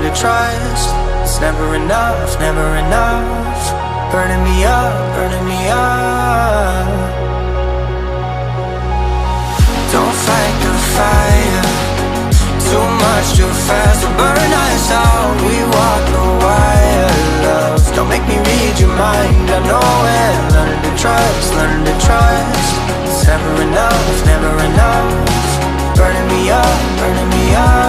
to trust. It's never enough, never enough. Burning me up, burning me up. Don't fight the fire, too much too fast will burn us out. We walk the wire, love. Don't make me read your mind, I know it. Learn to trust, learn to trust. It's never enough, never enough. Burning me up, burning me up.